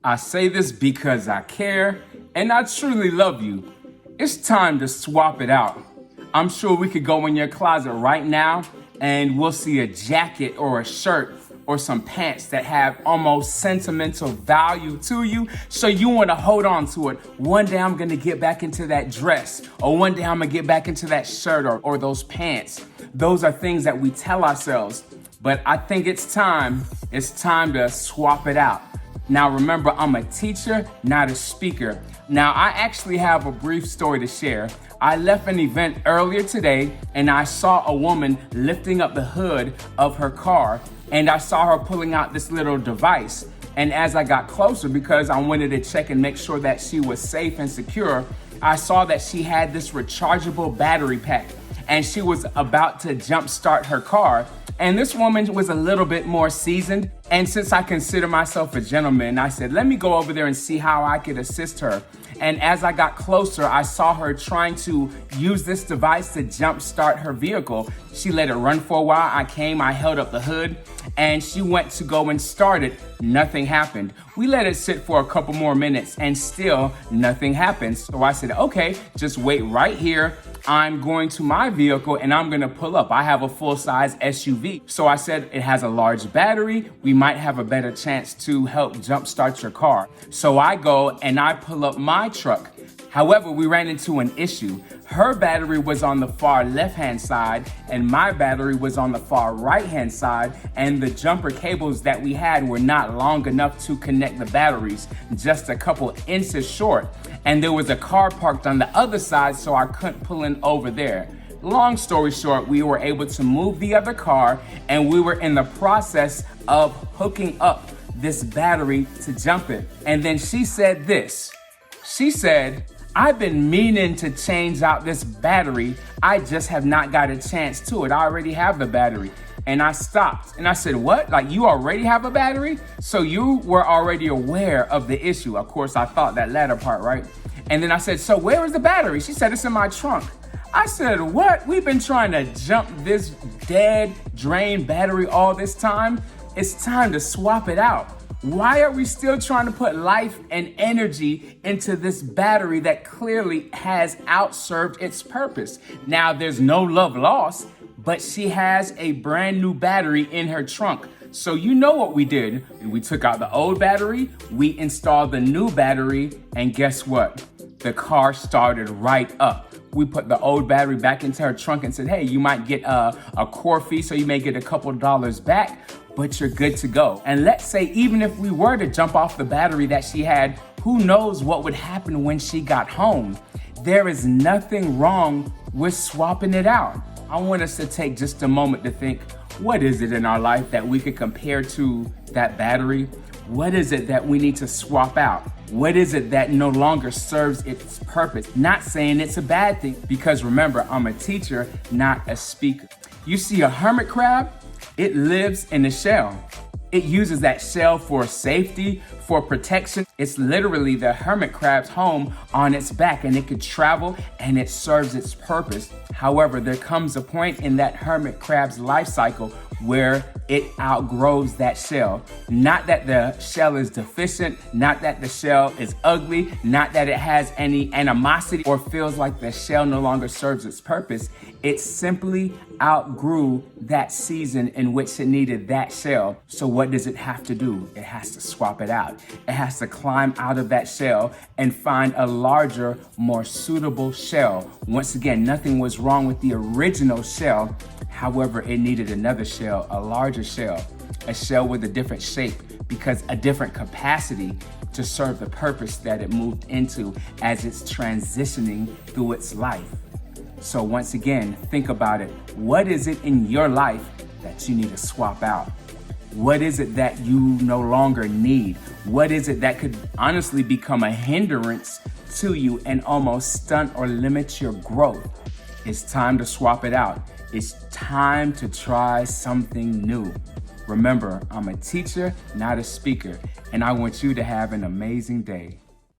I say this because I care and I truly love you. It's time to swap it out. I'm sure we could go in your closet right now and we'll see a jacket or a shirt or some pants that have almost sentimental value to you. So you want to hold on to it. One day I'm going to get back into that dress, or one day I'm going to get back into that shirt or those pants. Those are things that we tell ourselves. But I think it's time to swap it out. Now remember, I'm a teacher, not a speaker. Now I actually have a brief story to share. I left an event earlier today and I saw a woman lifting up the hood of her car, and I saw her pulling out this little device. And as I got closer, because I wanted to check and make sure that she was safe and secure, I saw that she had this rechargeable battery pack and she was about to jumpstart her car. And this woman was a little bit more seasoned. And since I consider myself a gentleman, I said, let me go over there and see how I could assist her. And as I got closer, I saw her trying to use this device to jumpstart her vehicle. She let it run for a while. I held up the hood, and she went to go and start it. Nothing happened. We let it sit for a couple more minutes and still nothing happened. So I said, okay, just wait right here. I'm going to my vehicle and I'm gonna pull up. I have a full-size SUV. So I said, it has a large battery. We might have a better chance to help jumpstart your car. So I go and I pull up my truck. However, we ran into an issue. Her battery was on the far left-hand side and my battery was on the far right-hand side, and the jumper cables that we had were not long enough to connect the batteries, just a couple inches short. And there was a car parked on the other side, so I couldn't pull in over there. Long story short, we were able to move the other car and we were in the process of hooking up this battery to jump it. And then she said this. She said, I've been meaning to change out this battery. I just have not got a chance to it. I already have the battery. And I stopped and I said, what? Like, you already have a battery? So you were already aware of the issue. Of course, I thought that latter part, right? And then I said, so where is the battery? She said, it's in my trunk. I said, what? We've been trying to jump this dead, drained battery all this time. It's time to swap it out. Why are we still trying to put life and energy into this battery that clearly has outserved its purpose? Now, there's no love lost, but she has a brand new battery in her trunk. So you know what we did? We took out the old battery, we installed the new battery, and guess what? The car started right up. We put the old battery back into her trunk and said, hey, you might get a core fee, so you may get a couple dollars back, but you're good to go. And let's say even if we were to jump off the battery that she had, who knows what would happen when she got home? There is nothing wrong with swapping it out. I want us to take just a moment to think, what is it in our life that we could compare to that battery? What is it that we need to swap out? What is it that no longer serves its purpose? Not saying it's a bad thing, because remember, I'm a teacher, not a speaker. You see a hermit crab? It lives in a shell. It uses that shell for safety, for protection. It's literally the hermit crab's home on its back, and it could travel and it serves its purpose. However, there comes a point in that hermit crab's life cycle where it outgrows that shell. Not that the shell is deficient, not that the shell is ugly, not that it has any animosity or feels like the shell no longer serves its purpose. It simply outgrew that season in which it needed that shell. So what does it have to do? It has to swap it out. It has to climb out of that shell and find a larger, more suitable shell. Once again, nothing was wrong with the original shell. However, it needed another shell, a larger shell, a shell with a different shape, because a different capacity to serve the purpose that it moved into as it's transitioning through its life. So once again, think about it. What is it in your life that you need to swap out? What is it that you no longer need? What is it that could honestly become a hindrance to you and almost stunt or limit your growth? It's time to swap it out. It's time to try something new. Remember, I'm a teacher, not a speaker, and I want you to have an amazing day.